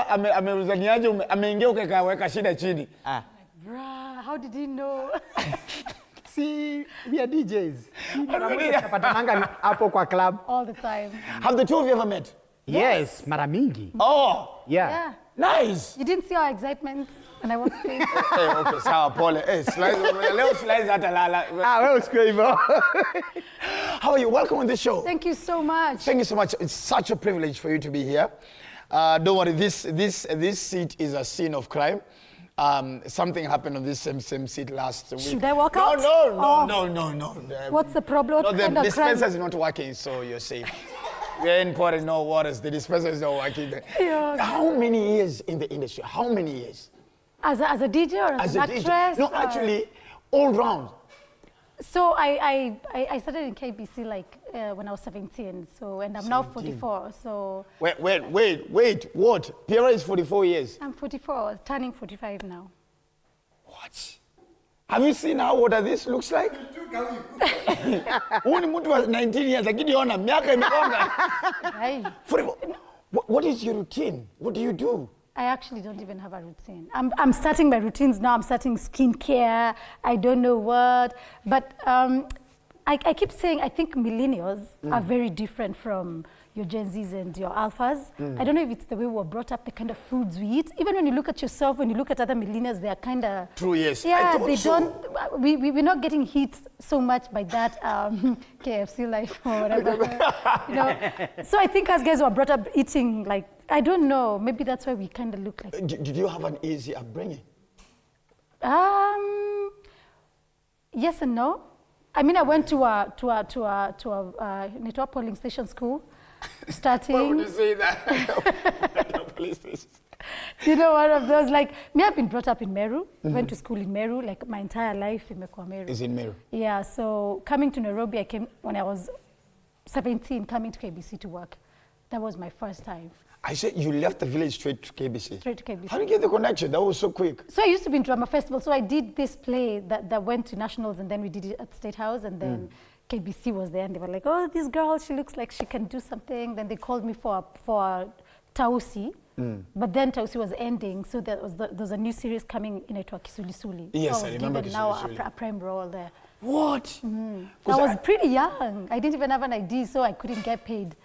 ameuzaniaje ameingia ukaweka shida chini. Bruh, how did he know? See, we are DJs. Tunapatananga hapo kwa club all the time. Have the two of you ever met? Yes, mara mingi. Oh, yeah. Nice. You didn't see our excitement when I walked in. Hey, okay, sawa pole. Hey, slice hata lala. Wewe usikue hivyo. How are you? Welcome on the show. Thank you so much. Thank you so much. It's such a privilege for you to be here. Don't worry, this seat is a scene of crime. Something happened on this same seat last week. Should I walk out? No. What's the problem? No, the dispenser is not working, so you're safe. We ain't pouring no waters. The dispenser is not working. Yeah. How many years in the industry? How many years? As a DJ or as an actress? DJ? No, actually, all round. So I started in KBC like when I was 17. So and I'm 17. Now 44. So wait. What? Pierra is 44 years. I'm 44, turning 45 now. What? Have you seen how old this looks like? Huyu mtu was 19 years lakini ona miaka imegonga. What is your routine? What do you do? I actually don't even have a routine. I'm starting my routines now. I'm starting skincare. I don't know what, but I keep saying I think millennials are very different from your Gen Zs and your Alphas. I don't know if it's the way we were brought up, the kind of foods we eat. Even when you look at yourself, when you look at other millennials, they are kind of... True, yes. Yeah, we're not getting hit so much by that KFC life or whatever. You know? So I think as guys were brought up eating, like, I don't know, maybe that's why we kind of look like... Did you have an easy upbringing? Yes and no. I mean, I went to a polling station school. Starting. Why would you say that? Police station. You know, one of those, like, me, I've been brought up in Meru, went to school in Meru, like my entire life in Meru. Is in Meru? Yeah, so coming to Nairobi, I came when I was 17, coming to KBC to work. That was my first time. I said you left the village straight to KBC? Straight to KBC. How did you get the connection? That was so quick. So I used to be in drama festival, so I did this play that went to nationals, and then we did it at State House, and then KBC was there, and they were like, oh, this girl, she looks like she can do something. Then they called me for Tausi, but then Tausi was ending, so there was a new series coming in it, Kisulisuli. Yes, so I remember given now a prime role there. What? I was pretty young. I didn't even have an ID, so I couldn't get paid.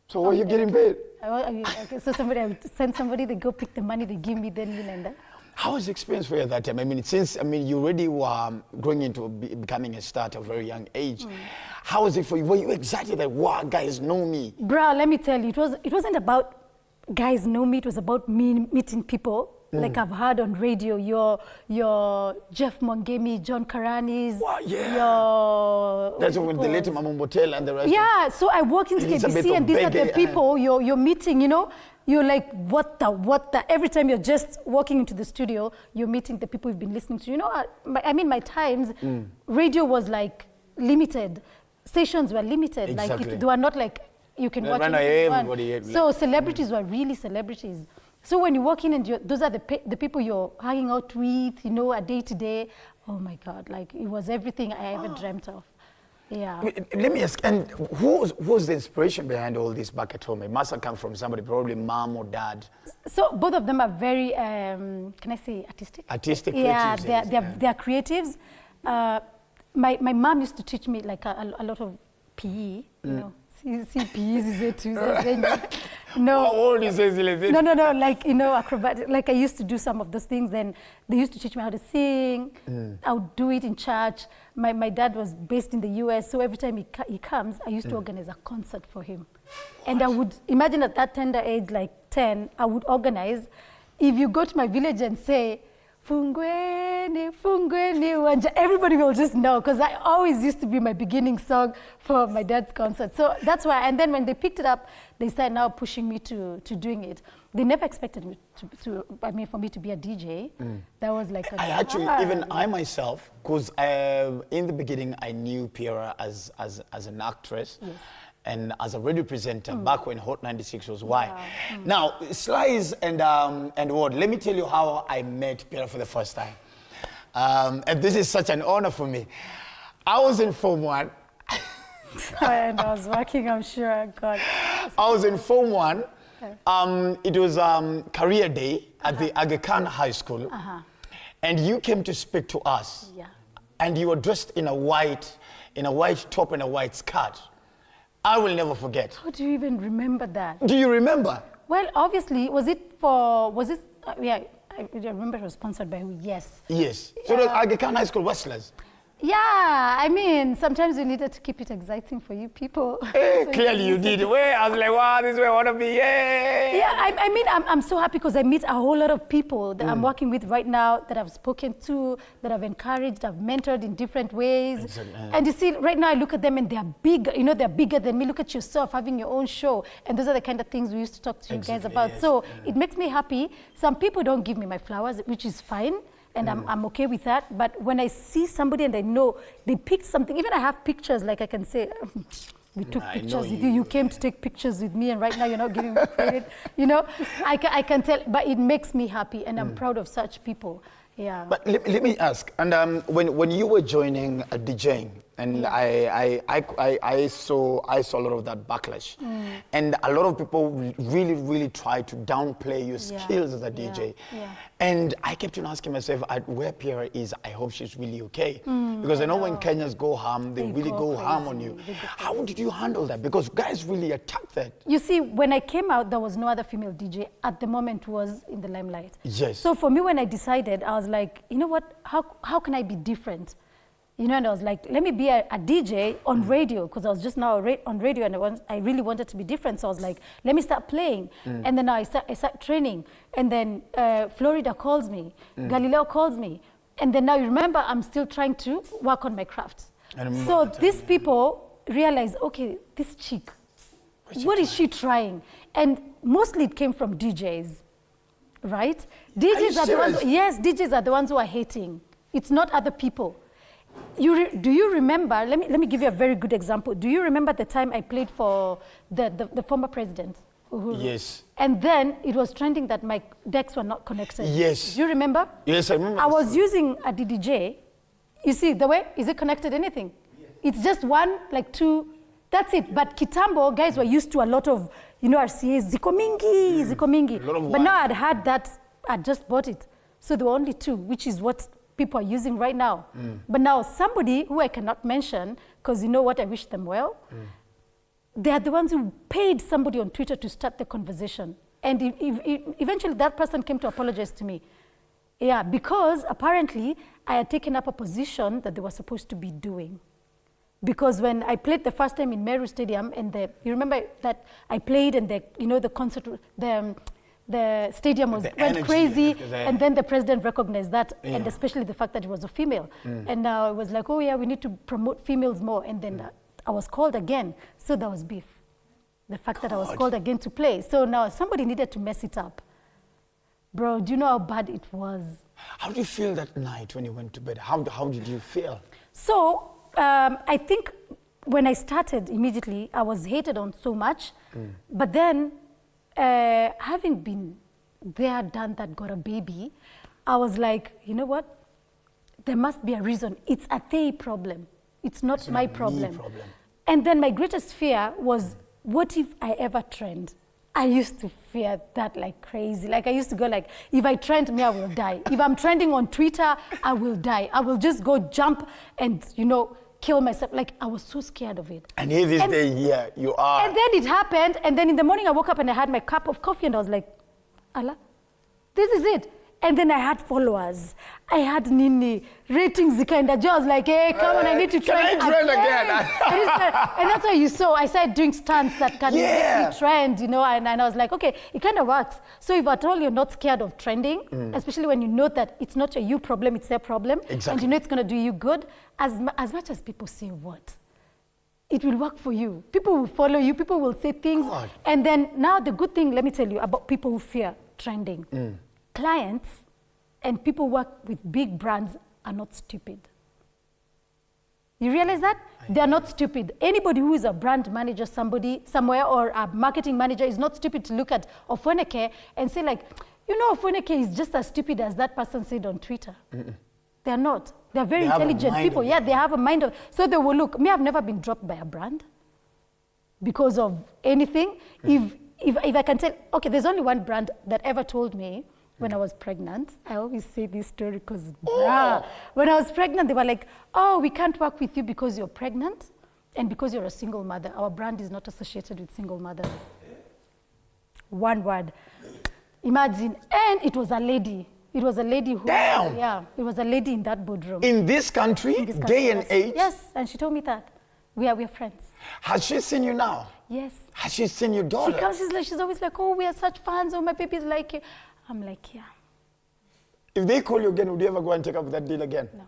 So what are you getting paid? So I would send somebody, they go pick the money, they give me, then you know. How was the experience for you at that time? I mean, since you already were growing into becoming a star at a very young age. How was it for you? Were you excited that, wow, guys know me? Bro, let me tell you, it wasn't about guys know me, it was about me meeting people. Like I've heard on radio, your Jeff Mongemi, John Karanis, that's when the late Mama Motel and the rest. Yeah, so I walk into KBC and these are the people you're meeting, you know. You're like, what the? Every time you're just walking into the studio, you're meeting the people you've been listening to. You know, my times, radio was like limited. Stations were limited. Exactly. Like, they were not like, you can watch it. So celebrities were really celebrities. So when you walk in and those are the people you're hanging out with, you know, a day to day. Oh my God, like it was everything I ever dreamt of. Yeah. Let me ask, and who's the inspiration behind all this back at home? It must have come from somebody, probably mom or dad. So both of them are very, can I say artistic? Artistic, yeah, creatives. they're creatives. My mom used to teach me like a lot of PE, you know. See, PE is it too. No. How old is it? No, like, you know, acrobatic. Like I used to do some of those things, then they used to teach me how to sing. I would do it in church. My dad was based in the US, so every time he comes, I used to organize a concert for him. And I would, imagine at that tender age, like 10, I would organize. If you go to my village and say, Fungweni, Fungweni, everybody will just know, because I always used to be my beginning song for my dad's concert. So that's why, and then when they picked it up, they started now pushing me to doing it. They never expected me for me to be a DJ. That was like even I myself, because in the beginning I knew Pierra as an actress. Yes. And as a radio presenter back when Hot 96 was why. Yeah. Now, Slice and what? Let me tell you how I met Pierra for the first time. And this is such an honor for me. I was in Form 1. And I was working, I'm sure, God. I was in Form 1 It was career day at the Aga Khan High School. And you came to speak to us. Yeah. And you were dressed in a white top and a white skirt. I will never forget. How do you even remember that? Do you remember? Well, obviously, yeah, I remember it was sponsored by who? Yes. Yes. So the Aga Khan High School wrestlers. Yeah, I mean, sometimes we needed to keep it exciting for you people. Hey, so clearly you did. Well, I was like, wow, this is where I want to be. Yay. Yeah, I mean, I'm so happy because I meet a whole lot of people that I'm working with right now, that I've spoken to, that I've encouraged, I've mentored in different ways. Exactly. And you see, right now I look at them and they're big, you know, they're bigger than me. Look at yourself having your own show. And those are the kind of things we used to talk to you guys about. Yes. So it makes me happy. Some people don't give me my flowers, which is fine. And I'm okay with that. But when I see somebody and I know they picked something, even I have pictures, like I can say, we took pictures with you. You came to take pictures with me, and right now you're not giving me credit. You know, I can tell, but it makes me happy, and I'm proud of such people. Yeah. But let me ask, and when you were joining DJing, and I saw a lot of that backlash, and a lot of people really try to downplay your skills as a DJ. And I kept on asking myself, where Pierra is, I hope she's really okay, because I know when Kenyans go ham, they really go ham on you. How did you handle that? Because guys really attack that. You see, when I came out, there was no other female DJ at the moment who was in the limelight. Yes. So for me, when I decided, I was like, you know what? How can I be different? You know, and I was like, let me be a DJ on radio, because I was just now on radio, and I really wanted to be different. So I was like, let me start playing. And then I start training. And then Florida calls me, Galileo calls me. And then now you remember, I'm still trying to work on my craft. So these people realize, okay, this chick, what is she trying? And mostly it came from DJs, right? DJs are the ones, yes, DJs are the ones who are hating. It's not other people. Do you remember, let me give you a very good example. Do you remember the time I played for the former president, Uhuru? Yes. And then it was trending that my decks were not connected. Yes. Do you remember? Yes, I remember. I was using a DDJ. You see, the way, is it connected anything? Yes. It's just one, like two, that's it. But Kitambo, guys were used to a lot of, you know, RCAs, Ziko Mingi. But now I'd had that, I just bought it. So there were only two, which is what people are using right now. But now somebody who I cannot mention, because you know what, I wish them well, they are the ones who paid somebody on Twitter to start the conversation. And eventually that person came to apologize to me. Yeah, because apparently I had taken up a position that they were supposed to be doing. Because when I played the first time in Meru Stadium, and you remember that I played and the concert, the stadium went crazy, and then the president recognized that, and especially the fact that it was a female. And now it was like, oh yeah, we need to promote females more. And then I was called again, so there was beef. The fact that I was called again to play. So now somebody needed to mess it up. Bro, do you know how bad it was? How did you feel that night when you went to bed? How did you feel? So I think when I started immediately, I was hated on so much, but then having been there, done that, got a baby, I was like, you know what? There must be a reason. It's a they problem. It's not my problem. And then my greatest fear was, what if I ever trend? I used to fear that like crazy. Like I used to go like, if I trend, me, I will die. If I'm trending on Twitter, I will die. I will just go jump and, you know, kill myself. Like I was so scared of it. And here this day, here you are. And then it happened. And then in the morning I woke up and I had my cup of coffee and I was like, Allah, this is it. And then I had followers. I had Nini, ratings, kind of. I was like, hey, come on, I need to trend again. And that's why you saw, I started doing stunts that can make me trend, you know, and I was like, okay, it kind of works. So if at all you're not scared of trending, especially when you know that it's not a you problem, it's their problem, and you know it's going to do you good, as much as people say what, it will work for you. People will follow you, people will say things. God. And then now the good thing, let me tell you, about people who fear trending. Clients and people who work with big brands are not stupid. You realize that? They are not stupid. Anybody who is a brand manager somewhere or a marketing manager is not stupid to look at Ofweneke and say like, you know, Ofweneke is just as stupid as that person said on Twitter. They're not. They're very intelligent people. Yeah, they have a mind of, so they will look. Me, I've never been dropped by a brand because of anything. if I can tell, okay, there's only one brand that ever told me when I was pregnant. I always say this story because when I was pregnant, they were like, oh, we can't work with you because you're pregnant and because you're a single mother. Our brand is not associated with single mothers. One word. Imagine. And it was a lady. It was a lady who... Damn! Yeah, it was a lady in that boardroom. In this country, day and age? Yes, and she told me that. We are friends. Has she seen you now? Yes. Has she seen your daughter? She comes, she's always like, oh, we are such fans. Oh, my baby's like you. I'm like, yeah. If they call you again, would you ever go and take up that deal again? No.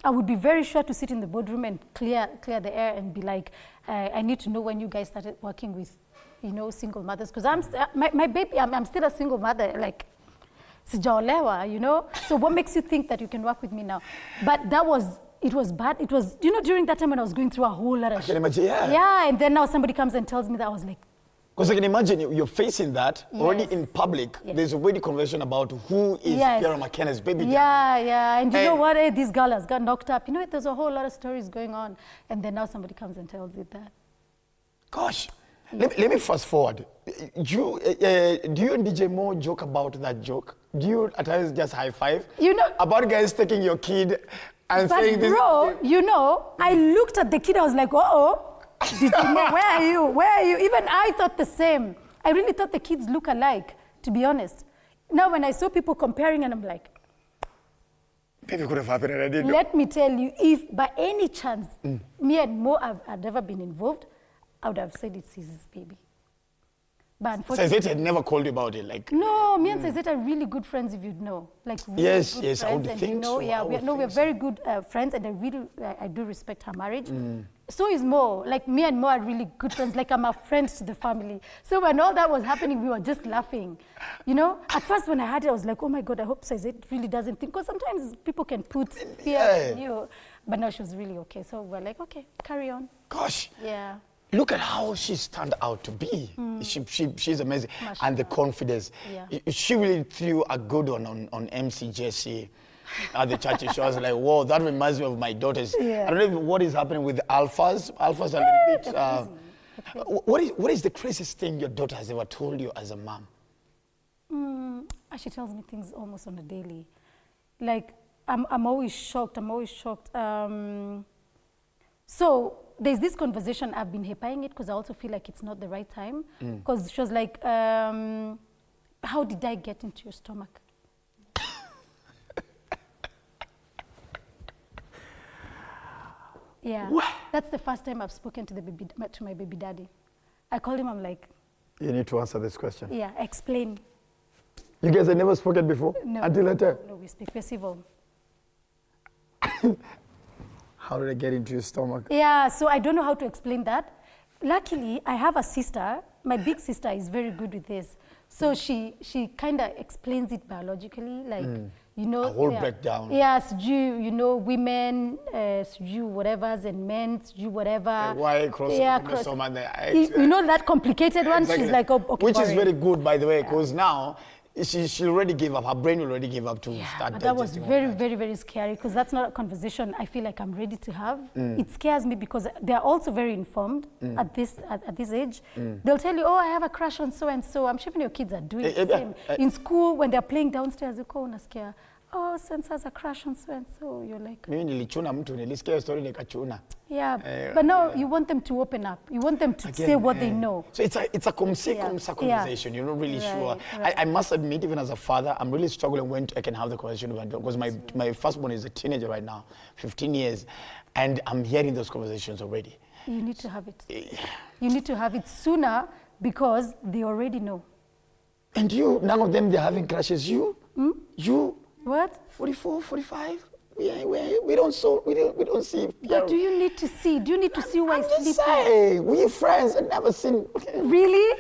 I would be very sure to sit in the boardroom and clear the air and be like, I need to know when you guys started working with, single mothers. Because my baby, I'm still a single mother. Like, sijaolewa, So what makes you think that you can work with me now? But it was bad. It was, during that time when I was going through a whole lot of I can imagine, yeah. Yeah, and then now somebody comes and tells me that. I was like... Because I can imagine you're facing that already in public. Yes. There's already conversation about who is Pierra Makena's baby. Yeah. And you know what? Hey, this girl has got knocked up. There's a whole lot of stories going on. And then now somebody comes and tells you that. Gosh. Let me fast forward. Do you and DJ Mo joke about that joke? Do you at times just high five? About guys taking your kid and saying this. Bro, I looked at the kid, I was like, uh-oh. Did you know, where are you? Where are you? Even I thought the same. I really thought the kids look alike, to be honest. Now when I saw people comparing and I'm like, maybe it could have happened and I didn't know. Let me tell you, if by any chance me and Mo had ever been involved, I would have said it's his baby. But unfortunately... Saizet had never called you about it, like... No, me and Saizet are really good friends, if you'd know. Like, really yes, good yes, I would think so. Yeah, we're very good friends, and I do respect her marriage. So is Mo. Like, me and Mo are really good friends. Like, I'm a friend to the family. So when all that was happening, we were just laughing. At first when I heard it, I was like, oh my God, I hope Saizet really doesn't think. Because sometimes people can put fear in you. But no, she was really okay. So we're like, okay, carry on. Gosh. Yeah. Look at how she's turned out to be. She's amazing. And the confidence. Yeah. She really threw a good one on MC Jesse at the church. She was like, whoa, that reminds me of my daughters. Yeah. I don't know what is happening with alphas. Alphas are a little bit... What is the craziest thing your daughter has ever told you as a mom? She tells me things almost on a daily. Like, I'm always shocked. So there's this conversation, I've been hyping it because I also feel like it's not the right time. Because she was like, how did I get into your stomach? Yeah, that's the first time I've spoken to my baby daddy. I called him, I'm like... You need to answer this question. Yeah, explain. You guys had never spoken before? No. Until later? No, we speak, we're civil. How did I get into your stomach? Yeah, so I don't know how to explain that. Luckily, I have a sister. My big sister is very good with this. So she kind of explains it biologically, like, a whole breakdown. Yes, women, whatever's and men, whatever. Why cross the stomach? That complicated one, exactly. She's like, oh, okay. Which is very good, by the way, because now, she already gave up. Her brain already gave up to start but that was very, very, very scary because that's not a conversation I feel like I'm ready to have. It scares me because they're also very informed at this age. They'll tell you, oh, I have a crush on so-and-so. I'm sure your kids are doing the same. In school, when they're playing downstairs, you go, unasikia, oh, so-and-so has a crush on so-and-so. You're like... Yeah, but no, you want them to open up. You want them to say what they know. So it's a conversation. You're not really sure. Right. I must admit, even as a father, I'm really struggling when I can have the conversation with my daughter. Because my firstborn is a teenager right now, 15 years. And I'm hearing those conversations already. You need to have it. You need to have it sooner because they already know. And none of them, they're having crushes. You? What? 44, 45? We don't see. But do you need to see? Do you need to see who I sleep with? We're friends and never seen. Okay. Really?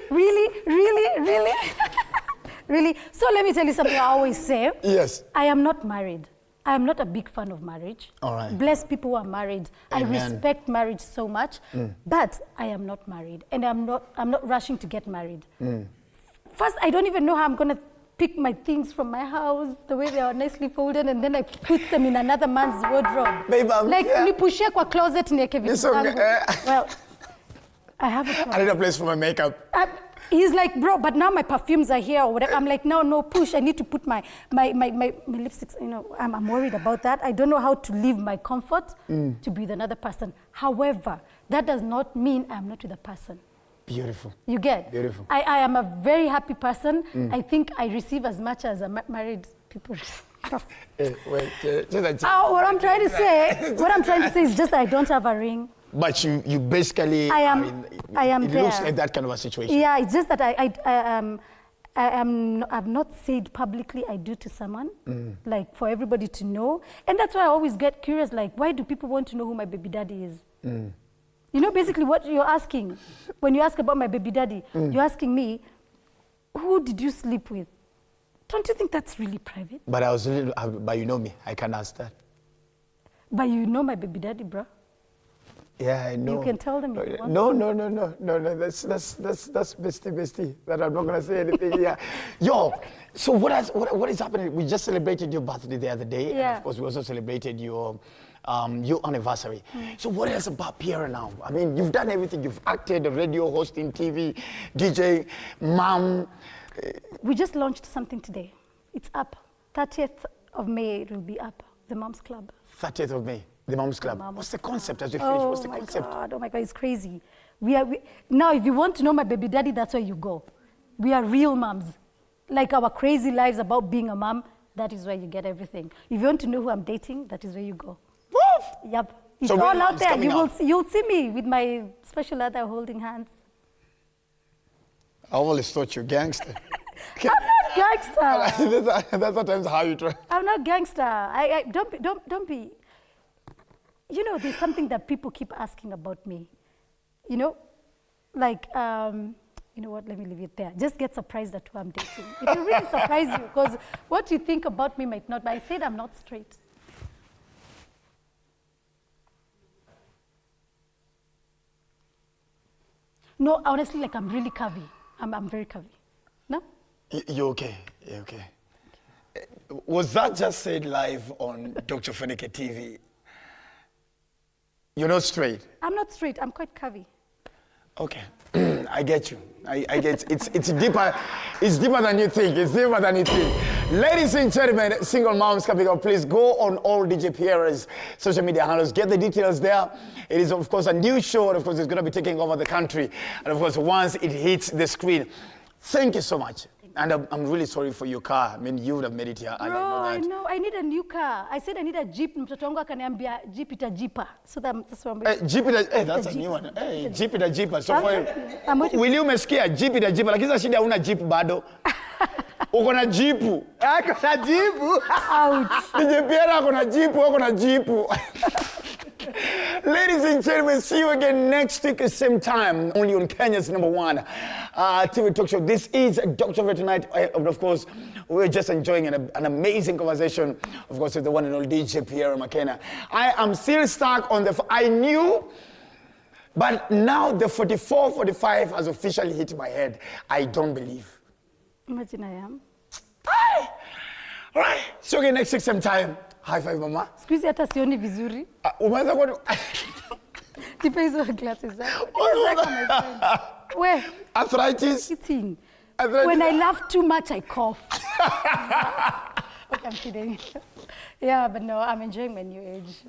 Really? So let me tell you something I always say. Yes. I am not married. I am not a big fan of marriage. All right. Bless people who are married. Amen. I respect marriage so much, but I am not married, and I'm not rushing to get married. First, I don't even know how I'm gonna pick my things from my house, the way they are nicely folded, and then I put them in another man's wardrobe. Babe, nipushie kwa closet nieke vitu zangu. Well, I have a problem. I need a place for my makeup. He's like, bro, but now my perfumes are here or whatever. I'm like, no, push. I need to put my lipsticks, you know, I'm worried about that. I don't know how to leave my comfort to be with another person. However, that does not mean I'm not with a person. Beautiful. You get? Beautiful. I am a very happy person. I think I receive as much as married people receive. What I'm trying to say is just that I don't have a ring. But you basically I am it there. looks like that kind of a situation. Yeah, it's just that I've not said publicly I do to someone, like for everybody to know. And that's why I always get curious, like, why do people want to know who my baby daddy is? You know, basically what you're asking, when you ask about my baby daddy, you're asking me, who did you sleep with? Don't you think that's really private? But but you know me, I can ask that. But you know my baby daddy, bro. Yeah, I know. You can tell them if you want. No. That's bestie. That I'm not gonna say anything here. Yo, so what is happening? We just celebrated your birthday the other day, and of course we also celebrated your anniversary. So what else about Pierra now? I mean, you've done everything. You've acted, radio, hosting, TV, DJ, mom. We just launched something today. It's up. 30th of May, it will be up. The Moms Club. 30th of May. The Moms Club. What's the concept as we finish? What's the concept? Oh my God, it's crazy. Now, if you want to know my baby daddy, that's where you go. We are real moms. Like our crazy lives about being a mom, that is where you get everything. If you want to know who I'm dating, that is where you go. Woof! Yep. It's So all out there. you'll See me with my special other holding hands. I always thought you're gangster. I'm not gangster. That's sometimes how you try. I'm not gangster. Don't be. You know, there's something that people keep asking about me. You know, like, you know what, let me leave it there. Just get surprised at who I'm dating. It will really surprise you, because what you think about me might not, but I said I'm not straight. No, honestly, like I'm really curvy. I'm very curvy. No? You're okay. You're okay. Was that just said live on Dr. Ofweneke TV? You're not straight. I'm not straight. I'm quite curvy. Okay, I get you. I get it's deeper. It's deeper than you think. It's deeper than you think. Ladies and gentlemen, single moms coming up. Please go on all DJ Pierra's social media handles. Get the details there. It is of course a new show. And of course, it's going to be taking over the country. And of course, once it hits the screen, thank you so much. And I'm really sorry for your car. I mean, you would have made it here. Bro, I know. I need a new car. I said I need a Jeep. Mtoto wangu akaniambia Jeep ita Jeepa. So that's what I'm Jeep ita, that's a new one. Hey, Jeep ita Jeepa. So will you umesikia Jeep ita Jeepa? Lakini shida huna Jeep bado. Uko na Jeep. Ako na Jeep. Ouch. DJ Pierra ako na Jeep, uko na Jeep. Ladies and gentlemen, see you again next week at same time, only on Kenya's #1 TV talk show. This is Dr. Ofweneke Tonight. And of course, we're just enjoying an amazing conversation, of course, with the one and only DJ Pierra Makena. I am still stuck on I knew, but now the 44, 45 has officially hit my head. I don't believe. Imagine I am. Hi. All right, see you again next week same time. High five, mama. Siku hizi hata sioni vizuri. Umeanza kwa Nipe hizo glasses zako. Where? Arthritis? Eating. Arthritis. When I laugh too much, I cough. Okay, I'm kidding. Yeah, but no, I'm enjoying my new age.